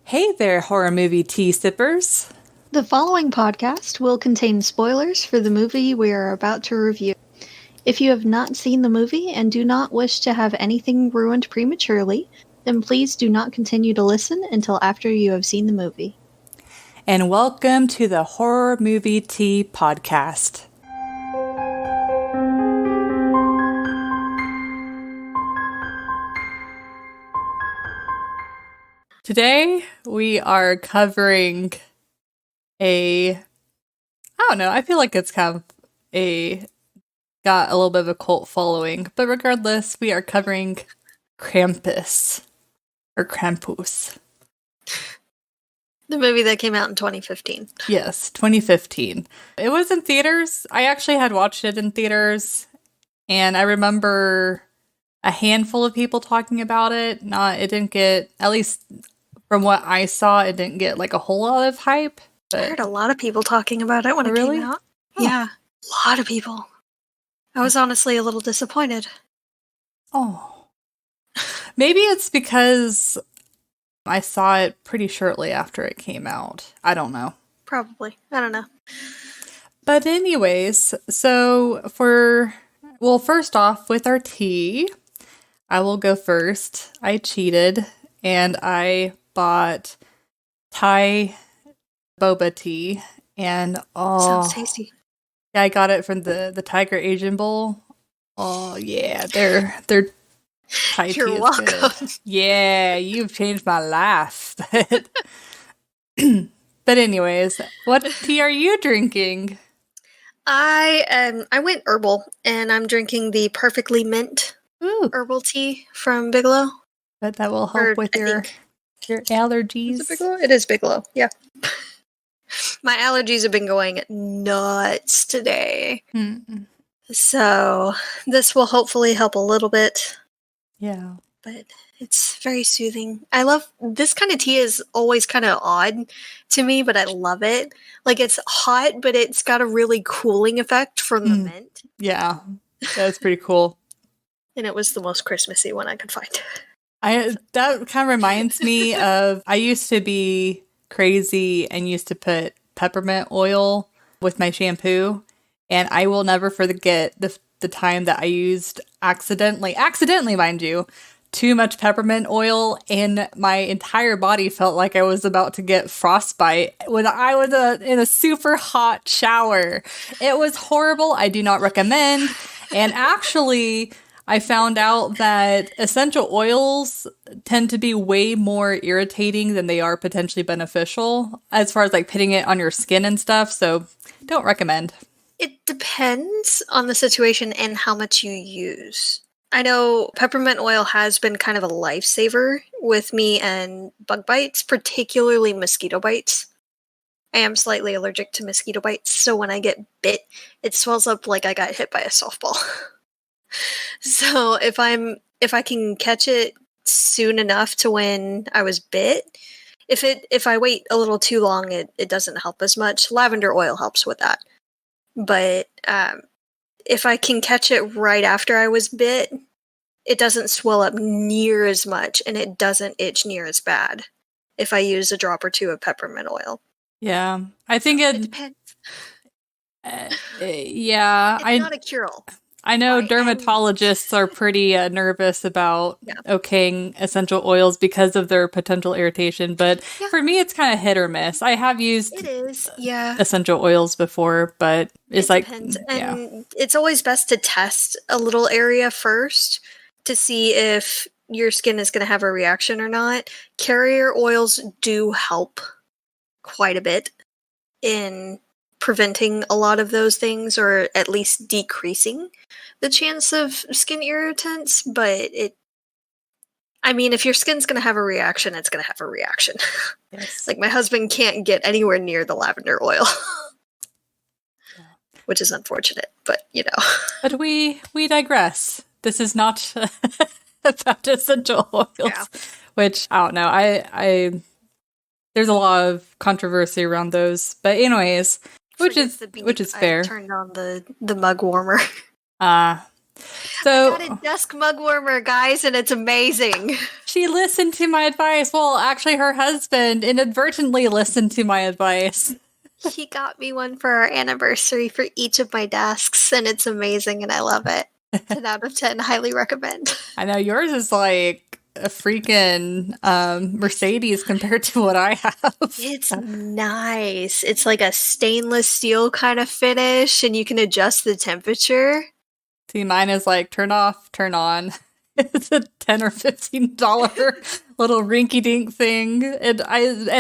Hey there, horror movie tea sippers. The following podcast will contain spoilers for the movie we are about to review. If you have not seen the movie and do not wish to have anything ruined prematurely, then please do not continue to listen until after you have seen the movie. And welcome to the Horror Movie Tea Podcast. Today, we are covering I feel like it's kind of got a little bit of a cult following, but regardless, we are covering Krampus, or Krampus. The movie that came out in 2015. Yes, 2015. It was in theaters. I actually had watched it in theaters, and I remember a handful of people talking about it. It didn't get, at least from what I saw, it didn't get like a whole lot of hype. But I heard a lot of people talking about it when it came out. Oh. Yeah, a lot of people. I was honestly a little disappointed. Oh. Maybe it's because I saw it pretty shortly after it came out. I don't know. Probably. I don't know. But anyways, first off, with our tea, I will go first. I cheated, and I bought Thai boba tea, and sounds tasty. Yeah, I got it from the Tiger Asian Bowl. Oh yeah, their Thai tea is welcome. Good. Yeah, you've changed my life. But anyways, what tea are you drinking? I went herbal, and I'm drinking the Perfectly Mint herbal tea from Bigelow. But that will help with your allergies. Is it Bigelow? It is Bigelow, yeah. My allergies have been going nuts today. Mm-mm. So this will hopefully help a little bit. Yeah. But it's very soothing. I love this kind of tea is always kind of odd to me, but I love it. Like it's hot, but it's got a really cooling effect from the mint. Yeah. That's pretty cool. And it was the most Christmassy one I could find. That kind of reminds me of, I used to be crazy and used to put peppermint oil with my shampoo, and I will never forget the time that I used accidentally mind you, too much peppermint oil, and my entire body felt like I was about to get frostbite when I was in a super hot shower. It was horrible. I do not recommend. And actually, I found out that essential oils tend to be way more irritating than they are potentially beneficial as far as like putting it on your skin and stuff. So don't recommend. It depends on the situation and how much you use. I know peppermint oil has been kind of a lifesaver with me and bug bites, particularly mosquito bites. I am slightly allergic to mosquito bites, so when I get bit, it swells up like I got hit by a softball. So if I can catch it soon enough to when I was bit, if I wait a little too long, it doesn't help as much. Lavender oil helps with that. But if I can catch it right after I was bit, it doesn't swell up near as much, and it doesn't itch near as bad if I use a drop or two of peppermint oil. Yeah, I think it depends. Yeah, it's not a cure-all. I know dermatologists are pretty nervous about okaying essential oils because of their potential irritation, but for me, it's kind of hit or miss. I have used essential oils before, but it depends. And it's always best to test a little area first to see if your skin is going to have a reaction or not. Carrier oils do help quite a bit in preventing a lot of those things, or at least decreasing the chance of skin irritants, but if your skin's going to have a reaction, it's going to have a reaction. Yes. Like my husband can't get anywhere near the lavender oil, which is unfortunate, but But we digress. This is not about essential oils, which I don't know. I there's a lot of controversy around those, but anyways, which is fair. I turned on the mug warmer. So I got a desk mug warmer, guys, and it's amazing. she listened to my advice. Well, actually, her husband inadvertently listened to my advice. He got me one for our anniversary for each of my desks, and it's amazing, and I love it. 10 out of 10, highly recommend. I know yours is like a freaking Mercedes compared to what I have. It's nice. It's like a stainless steel kind of finish, and you can adjust the temperature. See, mine is like turn off, turn on. It's a $10 or $15 little rinky-dink thing, and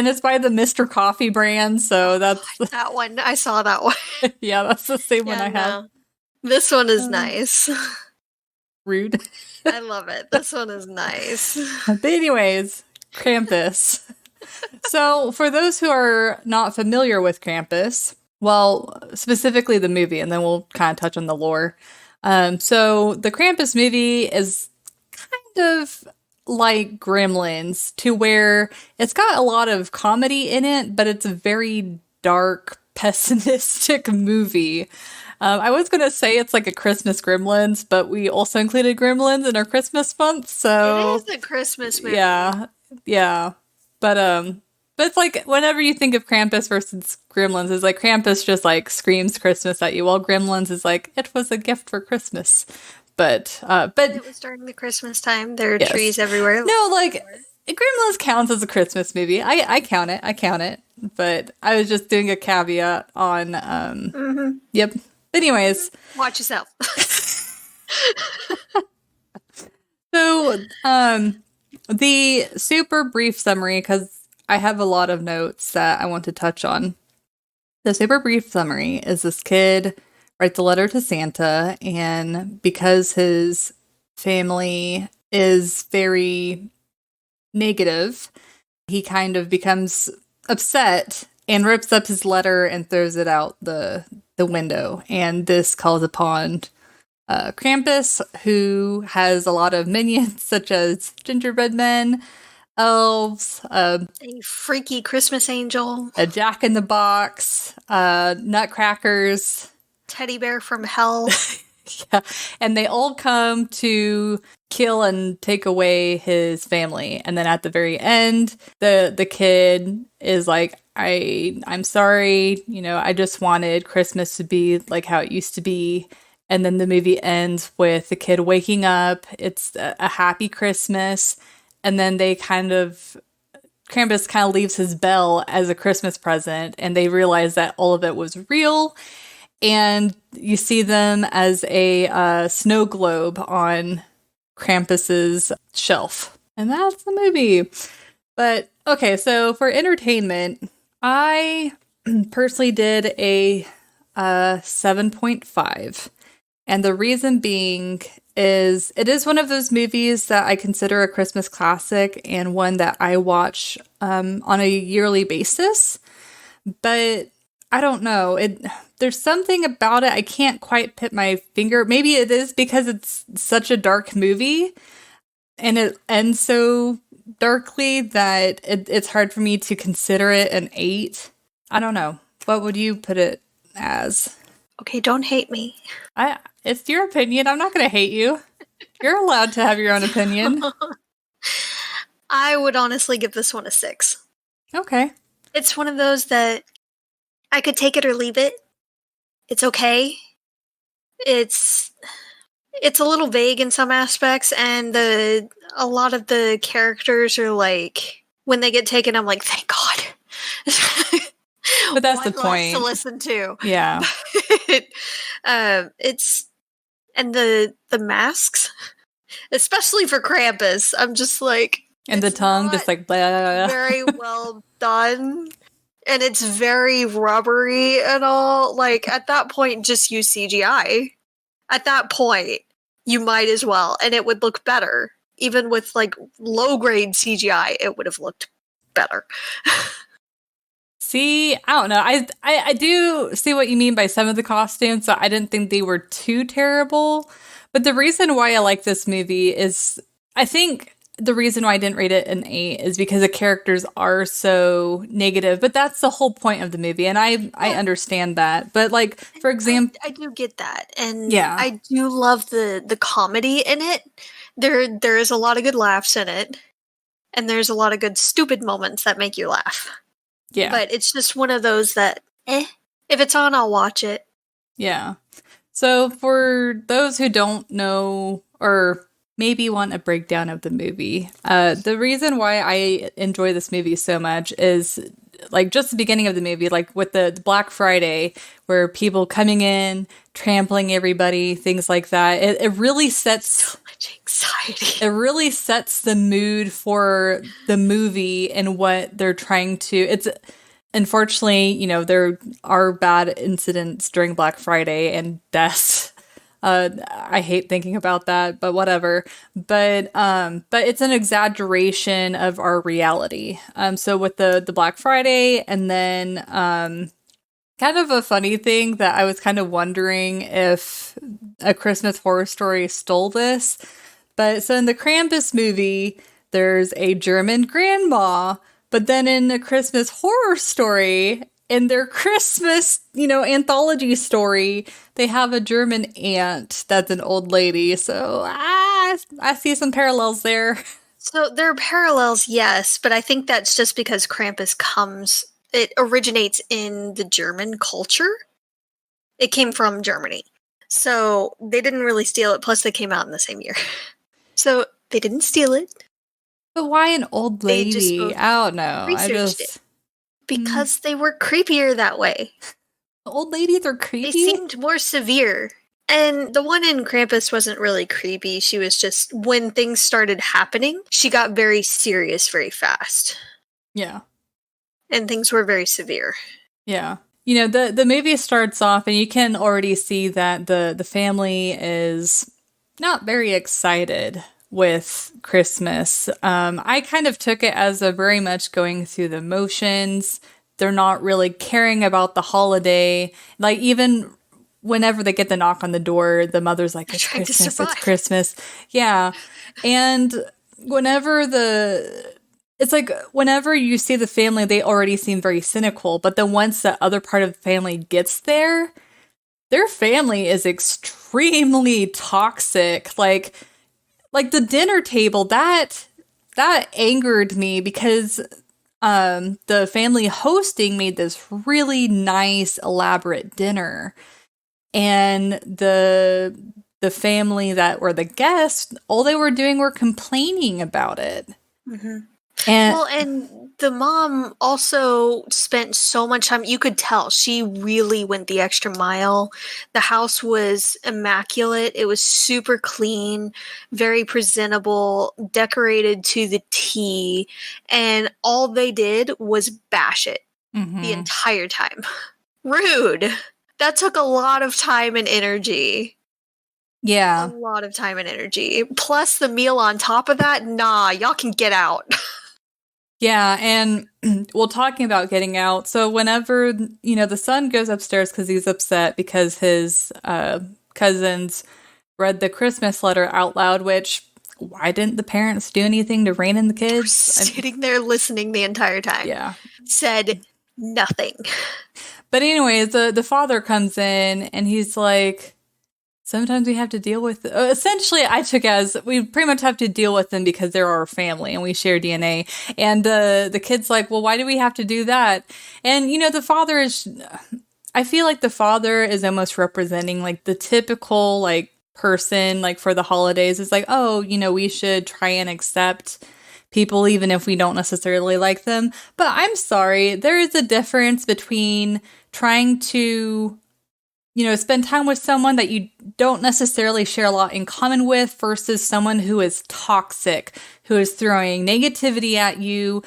it's by the Mr. Coffee brand. So that's that one. I saw that one. Yeah, that's the same one I have. This one is nice. Rude. I love it. This one is nice. But anyways, Krampus. So for those who are not familiar with Krampus, well, specifically the movie, and then we'll kind of touch on the lore. So the Krampus movie is kind of like Gremlins, to where it's got a lot of comedy in it, but it's a very dark, pessimistic movie. I was going to say it's like a Christmas Gremlins, but we also included Gremlins in our Christmas month, so... It is a Christmas movie. Yeah. But it's like, whenever you think of Krampus versus Gremlins, it's like Krampus just like screams Christmas at you, while Gremlins is like, it was a gift for Christmas. But it was during the Christmas time. There are trees everywhere. No, like, Gremlins counts as a Christmas movie. I count it. But I was just doing a caveat on, Yep. Anyways. Watch yourself. So, the super brief summary, because I have a lot of notes that I want to touch on. The super brief summary is this kid writes a letter to Santa, and because his family is very negative, he kind of becomes upset and rips up his letter and throws it out the window. And this calls upon Krampus, who has a lot of minions, such as gingerbread men, elves, a freaky Christmas angel, a Jack-in-the-Box, nutcrackers, teddy bear from hell. Yeah, and they all come to kill and take away his family. And then at the very end, the kid is like, I'm sorry, I just wanted Christmas to be like how it used to be. And then the movie ends with the kid waking up. It's a happy Christmas. And then Krampus kind of leaves his bell as a Christmas present, and they realize that all of it was real. And you see them as a snow globe on Krampus's shelf. And that's the movie. But, okay, so for entertainment, I personally did a 7.5. And the reason being is it is one of those movies that I consider a Christmas classic and one that I watch on a yearly basis. But I don't know. There's something about it I can't quite put my finger. Maybe it is because it's such a dark movie and it ends so darkly that it's hard for me to consider it an 8. I don't know. What would you put it as? Okay, don't hate me. It's your opinion. I'm not going to hate you. You're allowed to have your own opinion. I would honestly give this one a 6. Okay. It's one of those that I could take it or leave it. It's okay. It's a little vague in some aspects, and a lot of the characters are like, when they get taken, I'm like, thank God. But that's the point to listen to. Yeah. And the masks, especially for Krampus, I'm just like, and the tongue just like blah. Very well done, and it's very rubbery and all. Like at that point, just use CGI. At that point, you might as well, and it would look better. Even with like low grade CGI, it would have looked better. See, I don't know. I do see what you mean by some of the costumes, so I didn't think they were too terrible. But the reason why I like this movie is, I think the reason why I didn't rate it an 8 is because the characters are so negative. But that's the whole point of the movie, and I understand that. But like, for example, I do get that, and yeah, I do love the comedy in it. There is a lot of good laughs in it, and there's a lot of good stupid moments that make you laugh. yeah, But it's just one of those that, if it's on, I'll watch it. yeah. So for those who don't know or maybe want a breakdown of the movie, the reason why I enjoy this movie so much is like just the beginning of the movie, like with the Black Friday, where people coming in, trampling everybody, things like that. It really sets So much anxiety. it really sets the mood for the movie and what they're trying to. It's unfortunately, there are bad incidents during Black Friday and deaths. I hate thinking about that, but whatever. But it's an exaggeration of our reality. So with the Black Friday, and then kind of a funny thing that I was kind of wondering if A Christmas Horror Story stole this. But so in the Krampus movie, there's a German grandma, but then in A Christmas Horror Story, in their Christmas, anthology story, they have a German aunt that's an old lady. So I see some parallels there. So there are parallels, yes, but I think that's just because it originates in the German culture. It came from Germany. So they didn't really steal it, plus they came out in the same year. So they didn't steal it. But why an old They just lady? I don't know. researched it. Because they were creepier that way. Old ladies are creepy? They seemed more severe. And the one in Krampus wasn't really creepy. She was just, when things started happening, she got very serious very fast. Yeah. And things were very severe. Yeah. The movie starts off and you can already see that the family is not very excited with Christmas. I kind of took it as a very much going through the motions. They're not really caring about the holiday. Like, even whenever they get the knock on the door, the mother's like, it's Christmas, it's Christmas. Yeah. And whenever you see the family, they already seem very cynical. But then once the other part of the family gets there, their family is extremely toxic. Like the dinner table, that angered me because the family hosting made this really nice, elaborate dinner. And the family that were the guests, all they were doing were complaining about it. Mm-hmm. And the mom also spent so much time. You could tell she really went the extra mile. The house was immaculate. It was super clean, very presentable, decorated to the T. And all they did was bash it the entire time. Rude. That took a lot of time and energy. Yeah. A lot of time and energy. Plus the meal on top of that, nah, y'all can get out. Yeah, and well, talking about getting out, so whenever, the son goes upstairs because he's upset because his cousins read the Christmas letter out loud, which, why didn't the parents do anything to rein in the kids? Sitting there listening the entire time. Yeah. Said nothing. But anyways, the father comes in and he's like, sometimes we have to deal with essentially I took as we pretty much have to deal with them because they're our family and we share DNA. And the kid's like, well, why do we have to do that? And the father I feel like the father is almost representing like the typical like person like for the holidays. It's like, oh, we should try and accept people even if we don't necessarily like them. But I'm sorry, there is a difference between trying to spend time with someone that you don't necessarily share a lot in common with versus someone who is toxic, who is throwing negativity at you,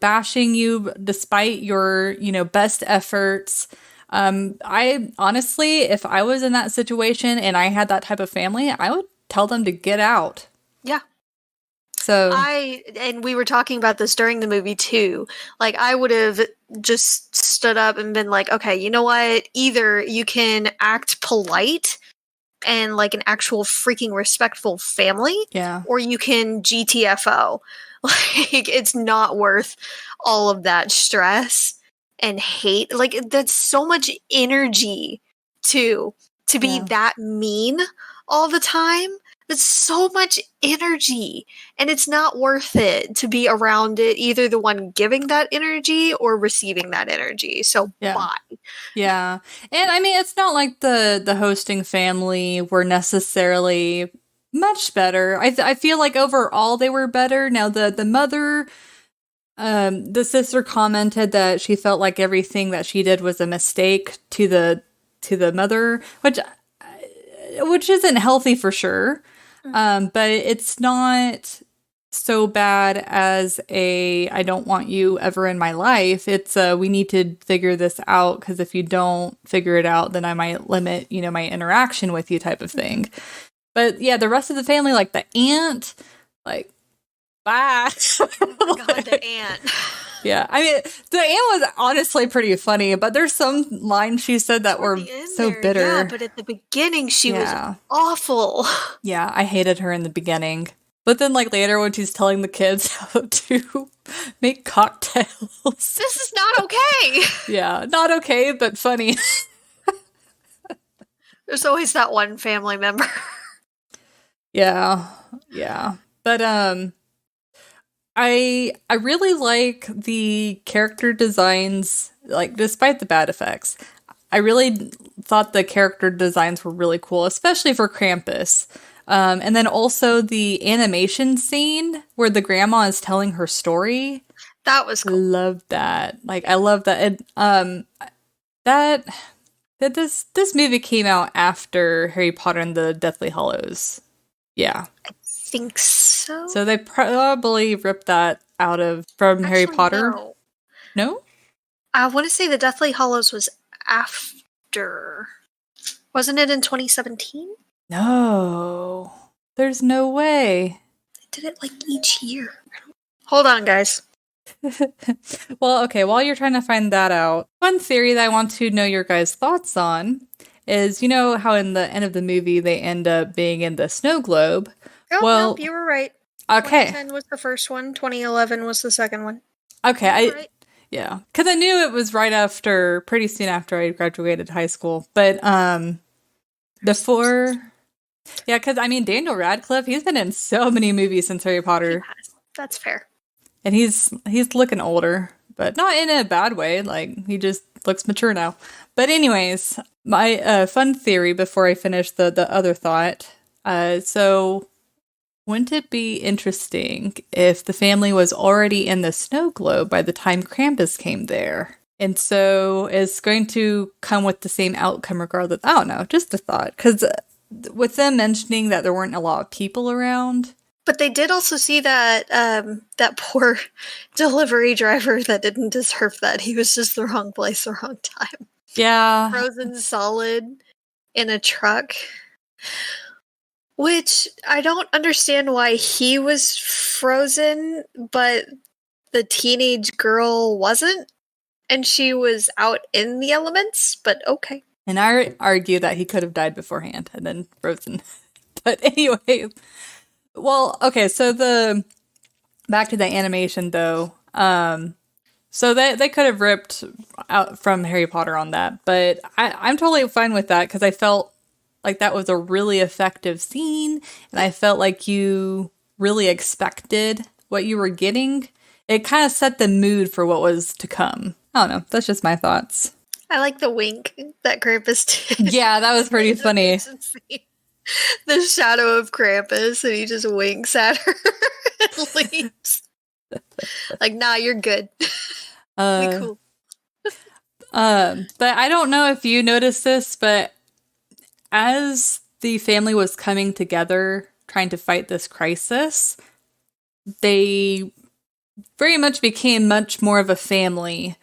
bashing you despite your, best efforts. I honestly, if I was in that situation and I had that type of family, I would tell them to get out. Yeah. So and we were talking about this during the movie too. Like, I would have just stood up and been like, okay, you know what? Either you can act polite, and like an actual freaking respectful family. Yeah. Or you can GTFO. Like, it's not worth all of that stress and hate. Like, that's so much energy to be that mean all the time. That's so much energy, and it's not worth it to be around it, either the one giving that energy or receiving that energy. So bye. Yeah. And I mean, it's not like the hosting family were necessarily much better. I feel like overall they were better. Now the mother, the sister commented that she felt like everything that she did was a mistake to the mother, which isn't healthy for sure. But it's not so bad as I don't want you ever in my life. It's we need to figure this out, because if you don't figure it out, then I might limit, my interaction with you, type of thing. But yeah, the rest of the family, like the aunt, like, bye. Oh my God, the aunt. Yeah, I mean, the aunt was honestly pretty funny, but there's some lines she said that were so bitter. Yeah, but at the beginning, she was awful. Yeah, I hated her in the beginning. But then, like, later when she's telling the kids how to make cocktails. This is not okay. Yeah, not okay, but funny. There's always that one family member. Yeah. But, I really like the character designs, like, despite the bad effects. I really thought the character designs were really cool, especially for Krampus. And then also the animation scene where the grandma is telling her story. That was cool. I love that. Like, I love that. And, this movie came out after Harry Potter and the Deathly Hallows. Yeah. I think so. So they probably ripped that out from Harry Potter. No? I want to say the Deathly Hallows was after. Wasn't it in 2017? No. There's no way. They did it like each year. Hold on, guys. Well, okay, while you're trying to find that out, one theory that I want to know your guys' thoughts on is, how in the end of the movie they end up being in the snow globe? Oh, well, nope, you were right. Okay. 2010 was the first one. 2011 was the second one. Okay, right. Yeah, because I knew it was pretty soon after I graduated high school. But before, yeah, because I mean Daniel Radcliffe, he's been in so many movies since Harry Potter. That's fair. And he's looking older, but not in a bad way. Like, he just looks mature now. But anyways, my fun theory before I finish the other thought. So, wouldn't it be interesting if the family was already in the snow globe by the time Krampus came there? And so it's going to come with the same outcome regardless. I don't know, just a thought. Because with them mentioning that there weren't a lot of people around. But they did also see that that poor delivery driver that didn't deserve that. He was just the wrong place, the wrong time. Yeah. Frozen solid in a truck. Which, I don't understand why he was frozen, but the teenage girl wasn't. And she was out in the elements, but okay. And I argue that he could have died beforehand and then frozen. But anyway... Well, okay, so back to the animation though. So they could have ripped out from Harry Potter on that, but I'm totally fine with that because I felt like that was a really effective scene, and I felt like you really expected what you were getting. It kind of set the mood for what was to come. I don't know. That's just my thoughts. I like the wink that Krampus did. Yeah, that was pretty funny. The shadow of Krampus, and he just winks at her and leaves. Like, nah, you're good. We cool. But I don't know if you noticed this, but as the family was coming together, trying to fight this crisis, they very much became much more of a family.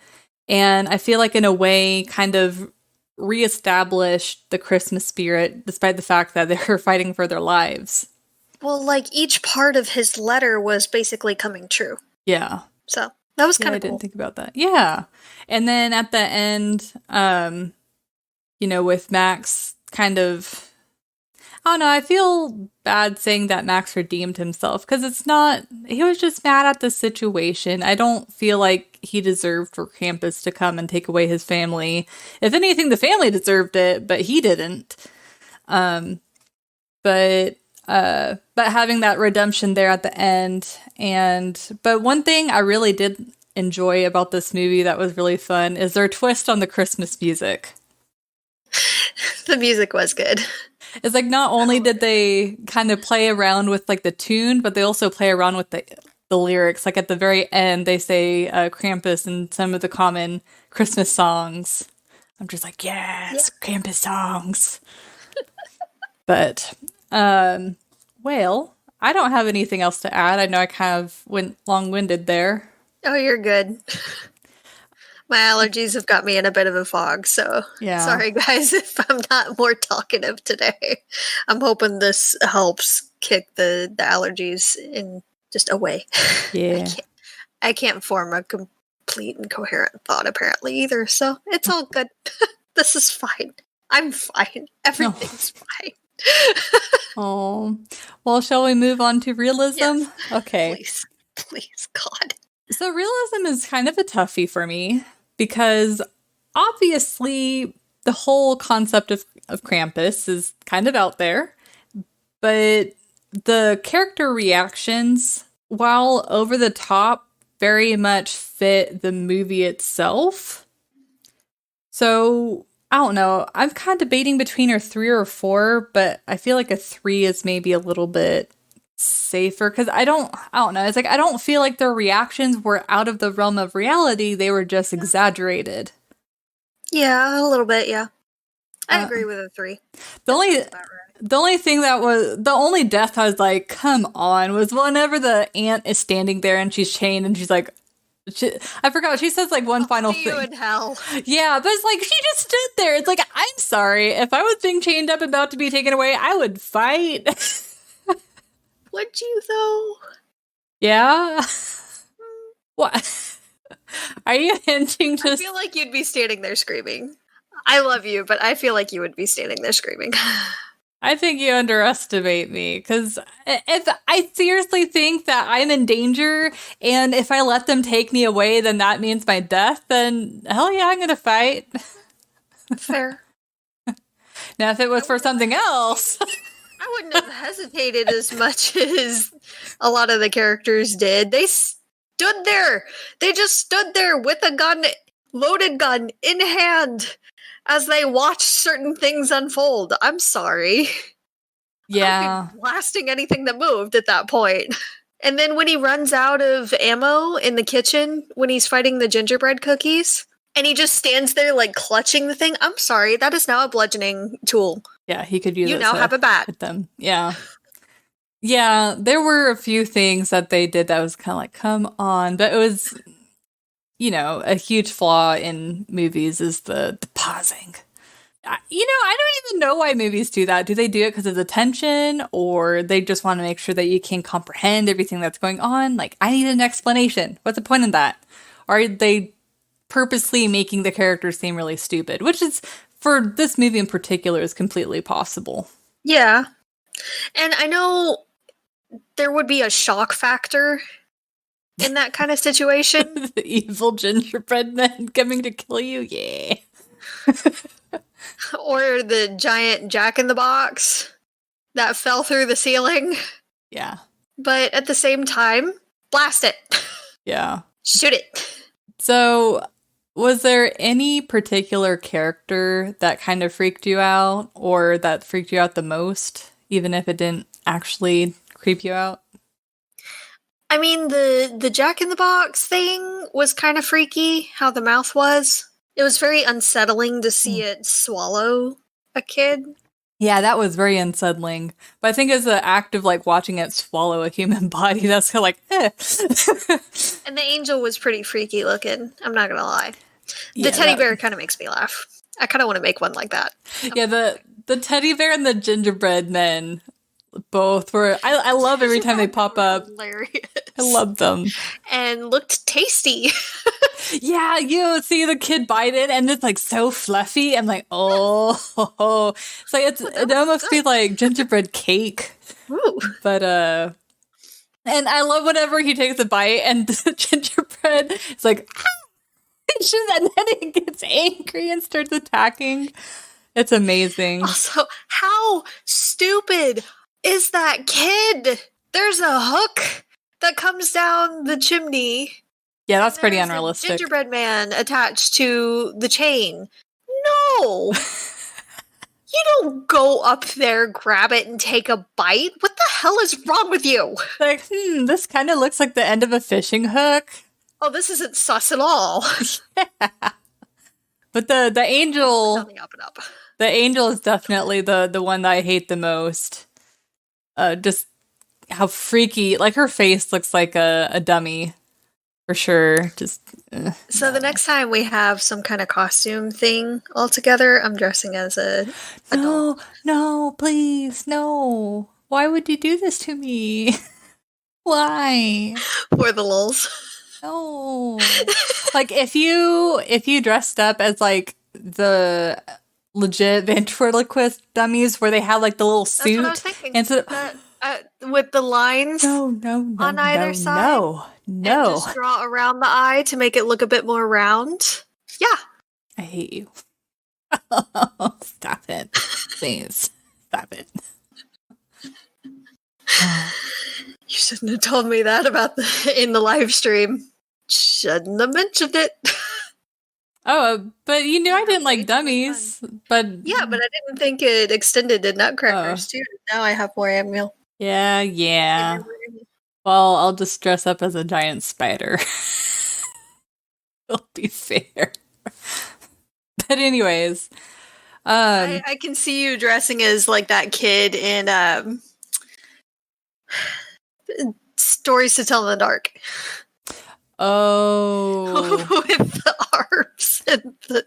And I feel like in a way kind of reestablished the Christmas spirit, despite the fact that they were fighting for their lives. Well, like, each part of his letter was basically coming true. Yeah. So, that was kind of cool. I didn't think about that. Yeah. And then at the end, with Max kind of... I don't know, I feel bad saying that Max redeemed himself because it's not, he was just mad at the situation. I don't feel like he deserved for Krampus to come and take away his family. If anything, the family deserved it, but he didn't. But having that redemption there at the end, but one thing I really did enjoy about this movie that was really fun is their twist on the Christmas music. The music was good. It's like not only did they kind of play around with like the tune, but they also play around with the lyrics. Like at the very end, they say Krampus and some of the common Christmas songs. I'm just like, yes, yeah. Krampus songs. But, well, I don't have anything else to add. I know I kind of went long-winded there. Oh, you're good. My allergies have got me in a bit of a fog, so sorry guys if I'm not more talkative today. I'm hoping this helps kick the allergies in just away. Yeah. I can't form a complete and coherent thought apparently either, so it's all good. This is fine. I'm fine. Everything's fine. Oh. Well, shall we move on to realism? Yes. Okay. Please, God. So realism is kind of a toughie for me. Because obviously the whole concept of Krampus is kind of out there, but the character reactions, while over the top, very much fit the movie itself. So, I don't know. I'm kind of debating between a 3 or 4, but I feel like a 3 is maybe a little bit safer because I don't know. It's like I don't feel like their reactions were out of the realm of reality. They were just exaggerated. Yeah, a little bit. Yeah, I agree with a 3. The only thing that was the only death I was like, come on, was whenever the aunt is standing there and she's chained and she's like, I forgot. She says like one final thing. You in hell. Yeah, but it's like she just stood there. It's like, I'm sorry. If I was being chained up about to be taken away, I would fight. Would you though? Yeah. What? Are you hinting to? I feel like you'd be standing there screaming. I love you, but I feel like you would be standing there screaming. I think you underestimate me, because if I seriously think that I'm in danger, and if I let them take me away, then that means my death, then hell yeah, I'm gonna fight. Fair. Now, if it was for something else... I wouldn't have hesitated as much as a lot of the characters did. They stood there. They just stood there with a gun, loaded gun, in hand, as they watched certain things unfold. I'm sorry. Yeah. I'd be blasting anything that moved at that point. And then when he runs out of ammo in the kitchen, when he's fighting the gingerbread cookies, and he just stands there like clutching the thing, I'm sorry, that is now a bludgeoning tool. Yeah, he could use it. You now have a bat. Hit them. Yeah. Yeah, there were a few things that they did that was kind of like, come on. But it was, a huge flaw in movies is the pausing. I don't even know why movies do that. Do they do it because of the tension, or they just want to make sure that you can comprehend everything that's going on? Like, I need an explanation. What's the point in that? Or are they purposely making the characters seem really stupid? Which is, for this movie in particular, is completely possible. Yeah. And I know there would be a shock factor in that kind of situation. The evil gingerbread men coming to kill you? Yeah. Or the giant jack-in-the-box that fell through the ceiling. Yeah. But at the same time, blast it. Yeah. Shoot it. So, was there any particular character that kind of freaked you out, or that freaked you out the most, even if it didn't actually creep you out? I mean, the jack-in-the-box thing was kind of freaky, how the mouth was. It was very unsettling to see it swallow a kid. Yeah, that was very unsettling. But I think as an act of like watching it swallow a human body, that's kind of like, eh. And the angel was pretty freaky looking, I'm not gonna lie. Yeah, the teddy bear kind of makes me laugh. I kind of want to make one like that. Yeah, the teddy bear and the gingerbread men Both were. I love every time they pop up. Hilarious. I love them. And looked tasty. Yeah, you see the kid bite it, and it's like so fluffy. I'm like, oh, it's like it almost feels like gingerbread cake. Ooh. But and I love whenever he takes a bite and the gingerbread is like, and then he gets angry and starts attacking. It's amazing. Also, how stupid is that kid? There's a hook that comes down the chimney. Yeah, that's pretty There's unrealistic. a gingerbread man attached to the chain. No! You don't go up there, grab it, and take a bite. What the hell is wrong with you? Like, this kind of looks like the end of a fishing hook. Oh, this isn't sus at all. Yeah. But the angel, Something up and up. the angel is definitely the one that I hate the most. Just how freaky, like her face looks like a dummy. For sure. Just So the next time we have some kind of costume thing all together, I'm dressing as a adult. No, please, no. Why would you do this to me? Why? For the lulz. No. Like if you dressed up as like the legit ventriloquist dummies where they have like the little suit. That's what I was thinking. And so With the lines no, on either side. No. And just draw around the eye to make it look a bit more round. Yeah. I hate you. Stop it. Please. Stop it. You shouldn't have told me that about in the live stream. Shouldn't have mentioned it. Oh, but you knew I didn't like dummies. But yeah, but I didn't think it extended to Nutcrackers too. Now I have more ammo. Yeah. Well, I'll just dress up as a giant spider. It'll be fair. But anyways, I can see you dressing as like that kid in Stories to Tell in the Dark. Oh, with the arms and the.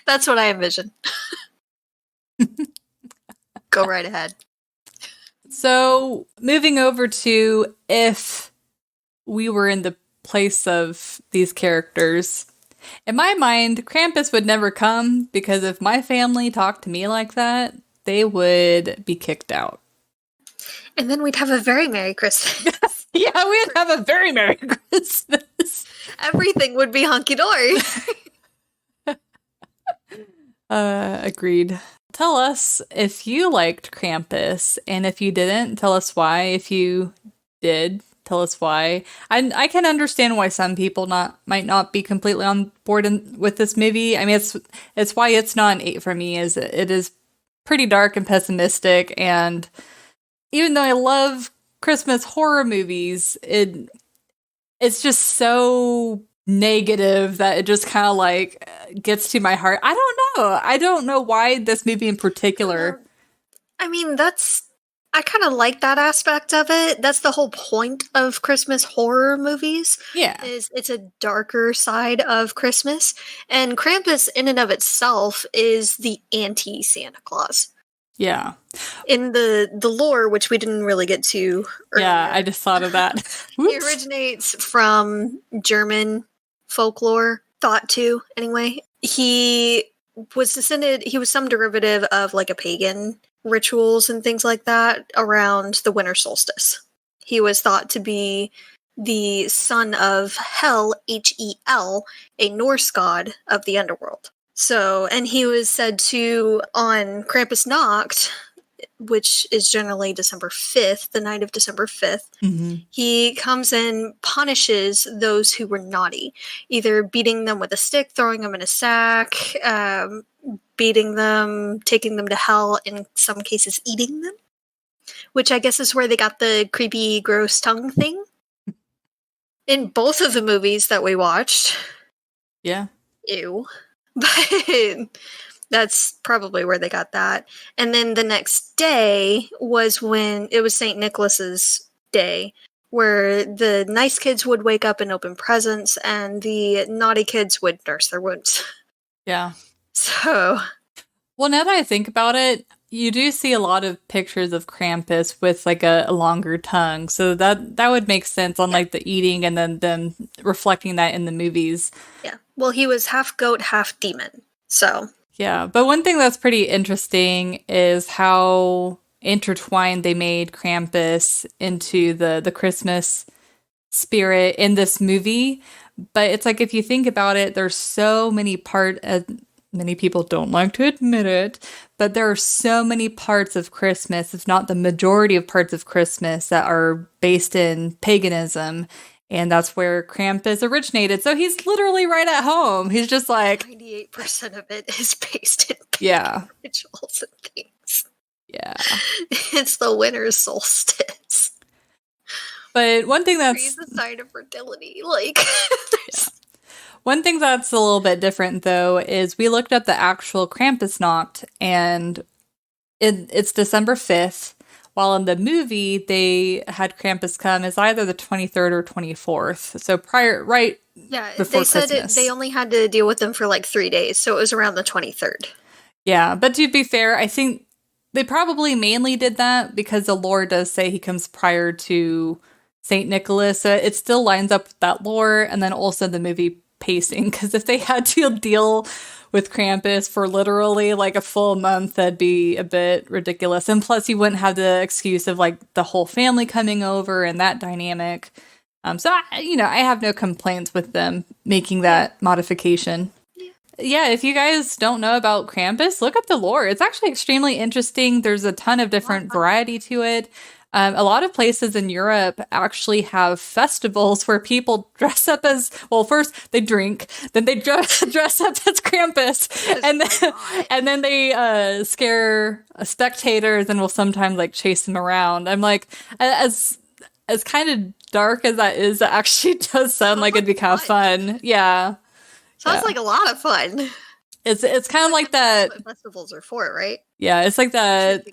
That's what I envision. Go right ahead. So, moving over to if we were in the place of these characters, in my mind, Krampus would never come because if my family talked to me like that, they would be kicked out. And then we'd have a very Merry Christmas. Yeah, we'd have a very Merry Christmas. Everything would be hunky-dory. Agreed. Tell us if you liked Krampus, and if you didn't, tell us why. If you did, tell us why. I can understand why some people might not be completely on board with this movie. I mean, it's why it's not an 8 for me. Is it is pretty dark and pessimistic, and even though I love Christmas horror movies, it's just so negative that it just kind of like gets to my heart. I don't know why this movie in particular. I mean, I kind of like that aspect of it. That's the whole point of Christmas horror movies. Yeah. It's a darker side of Christmas. And Krampus in and of itself is the anti-Santa Claus. Yeah. In the lore, which we didn't really get to earlier. Yeah, I just thought of that. It originates from German folklore, thought to, anyway. He was some derivative of like a pagan rituals and things like that around the winter solstice. He was thought to be the son of Hel, Hel, a Norse god of the underworld. So, and he was said to, on Krampusnacht, which is generally December 5th, the night of December 5th, he comes and punishes those who were naughty, either beating them with a stick, throwing them in a sack, beating them, taking them to hell, in some cases eating them, which I guess is where they got the creepy, gross tongue thing. In both of the movies that we watched. Yeah. Ew. But that's probably where they got that. And then the next day was when it was St. Nicholas's Day, where the nice kids would wake up and open presents, and the naughty kids would nurse their wounds. Yeah. So. Well, now that I think about it, you do see a lot of pictures of Krampus with like a longer tongue, so that would make sense on like the eating and then them reflecting that in the movies. Yeah. Well, he was half goat, half demon. So yeah, but one thing that's pretty interesting is how intertwined they made Krampus into the Christmas spirit in this movie. But it's like, if you think about it, there's so many many people don't like to admit it, but there are so many parts of Christmas, if not the majority of parts of Christmas, that are based in paganism. And that's where Krampus originated. So he's literally right at home. He's just like 98% of it is based in yeah, rituals and things. Yeah. It's the winter solstice. But one thing that's Tree's a sign of fertility. Like yeah. One thing that's a little bit different, though, is we looked up the actual Krampusnacht, and it's December 5th, while in the movie, they had Krampus come as either the 23rd or 24th. So right before they said Christmas. They only had to deal with them for like 3 days, so it was around the 23rd. Yeah, but to be fair, I think they probably mainly did that because the lore does say he comes prior to St. Nicholas. So it still lines up with that lore, and then also the movie pacing, because if they had to deal with Krampus for literally like a full month, that'd be a bit ridiculous. And plus, you wouldn't have the excuse of like the whole family coming over and that dynamic. So I have no complaints with them making that modification. Yeah, if you guys don't know about Krampus, look up the lore. It's actually extremely interesting. There's a ton of different variety to it. A lot of places in Europe actually have festivals where people dress up as, well, first they drink, then they dress up as Krampus, and then they scare spectators and will sometimes like chase them around. I'm like, as kind of dark as that is, that actually does sound like it'd be kind of fun. Yeah. Sounds like a lot of fun. It's kind of like that. That's what festivals are for, right? Yeah, it's like that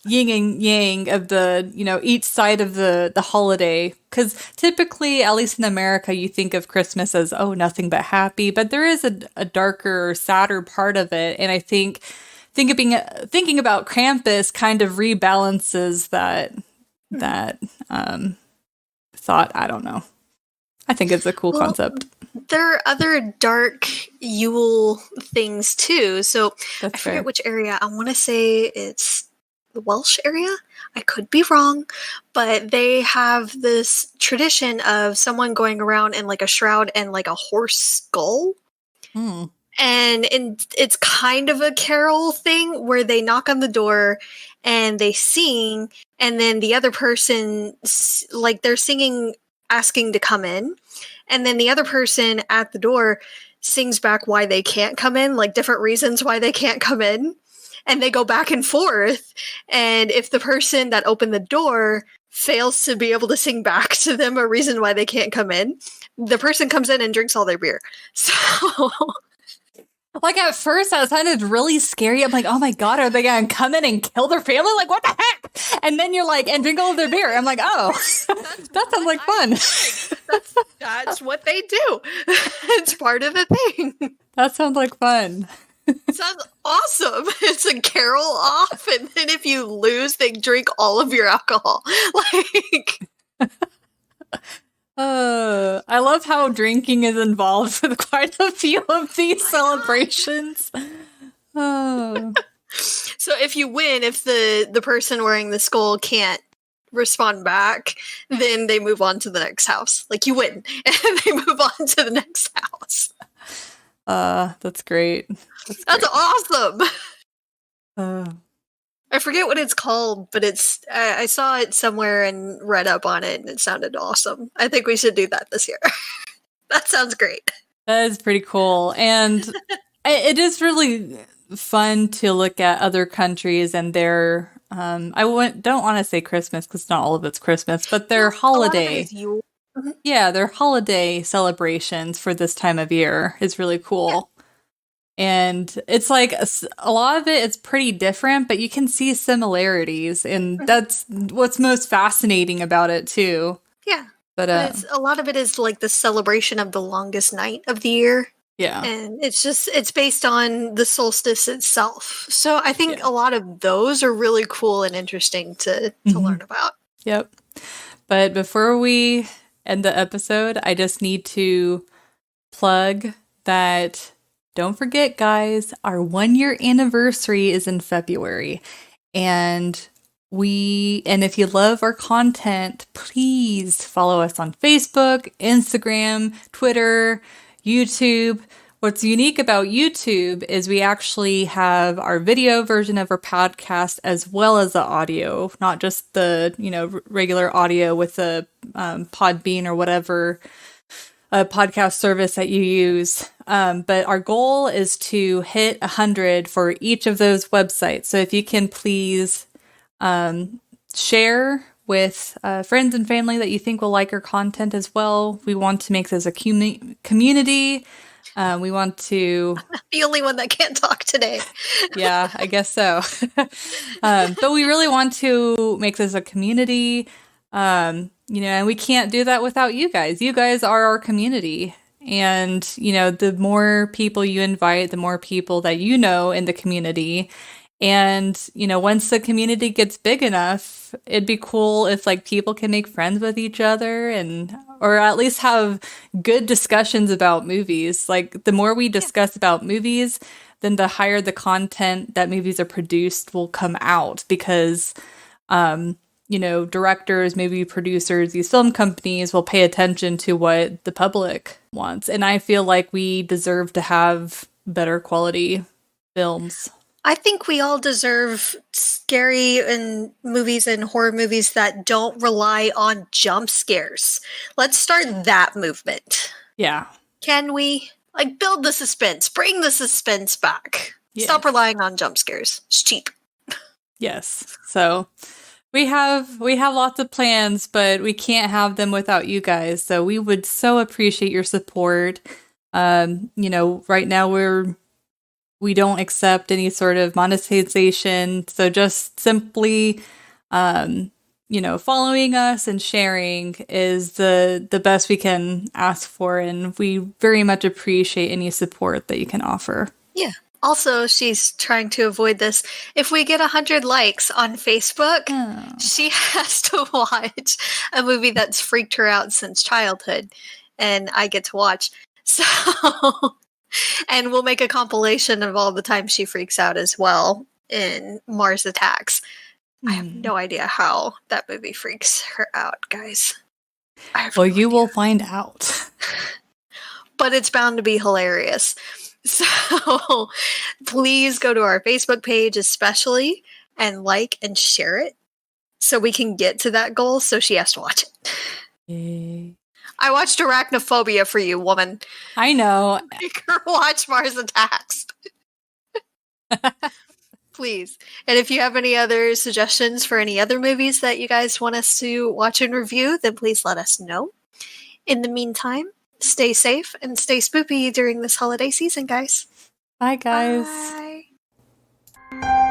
yin and yang of the, each side of the holiday. Because typically, at least in America, you think of Christmas as, oh, nothing but happy. But there is a darker, sadder part of it. And I think thinking about Krampus kind of rebalances that thought. I don't know. I think it's a cool concept. There are other dark Yule things too. So That's I forget fair. which area. I want to say it's the Welsh area. I could be wrong, but they have this tradition of someone going around in like a shroud and like a horse skull. And it's kind of a carol thing where they knock on the door and they sing, and then the other person, like they're singing, asking to come in. And then the other person at the door sings back why they can't come in, like different reasons why they can't come in. And they go back and forth. And if the person that opened the door fails to be able to sing back to them a reason why they can't come in, the person comes in and drinks all their beer. So like at first that sounded really scary. I'm like, oh my God, are they going to come in and kill their family? Like, what the heck? And then you're like, and drink all of their beer. I'm like, oh, that sounds like fun. That's what they do. It's part of the thing. That sounds like fun. It sounds awesome. It's a carol off, and then if you lose, they drink all of your alcohol. Like, I love how drinking is involved with quite a few of these celebrations. So if you win, if the person wearing the skull can't respond back, then they move on to the next house. Like, you win, and they move on to the next house. That's great. That's awesome. Uh, I forget what it's called, but it's I saw it somewhere and read up on it, and it sounded awesome. I think we should do that this year. That sounds great. That is pretty cool. And it is really fun to look at other countries and their, don't want to say Christmas because not all of it's Christmas, but their holiday. Yeah, their holiday celebrations for this time of year is really cool. And it's like a lot of it is pretty different, but you can see similarities. And that's what's most fascinating about it, too. Yeah. But a lot of it is like the celebration of the longest night of the year. Yeah. And it's based on the solstice itself. So I think a lot of those are really cool and interesting to learn about. Yep. But before we end the episode, I just need to plug that. Don't forget, guys, our 1-year anniversary is in February. And if you love our content, please follow us on Facebook, Instagram, Twitter, YouTube. What's unique about YouTube is we actually have our video version of our podcast as well as the audio, not just the, regular audio with the Podbean or whatever podcast service that you use. But our goal is to hit 100 for each of those websites. So if you can please share with friends and family that you think will like our content as well. We want to make this a community. We want to... I'm not the only one that can't talk today. Yeah, I guess so. But we really want to make this a community. And we can't do that without you guys. You guys are our community. And, the more people you invite, the more people that you know in the community. And, once the community gets big enough, it'd be cool if people can make friends with each other or at least have good discussions about movies. The more we discuss about movies, then the higher the content that movies are produced will come out because, directors, movie producers, these film companies will pay attention to what the public wants. And I feel like we deserve to have better quality films. I think we all deserve scary movies and horror movies that don't rely on jump scares. Let's start that movement. Yeah. Can we? Build the suspense. Bring the suspense back. Yeah. Stop relying on jump scares. It's cheap. Yes. So we have lots of plans, but we can't have them without you guys. So we would so appreciate your support. Right now we don't accept any sort of monetization. So just simply, following us and sharing is the best we can ask for. And we very much appreciate any support that you can offer. Yeah. Also, she's trying to avoid this. If we get 100 likes on Facebook, she has to watch a movie that's freaked her out since childhood. And I get to watch. So... And we'll make a compilation of all the times she freaks out as well in Mars Attacks. I have no idea how that movie freaks her out, guys. Well, you will find out. But it's bound to be hilarious. So please go to our Facebook page especially and like and share it so we can get to that goal so she has to watch it. Yay. I watched Arachnophobia for you, woman. I know. Make her watch Mars Attacks. Please. And if you have any other suggestions for any other movies that you guys want us to watch and review, then please let us know. In the meantime, stay safe and stay spoopy during this holiday season, guys. Bye, guys. Bye.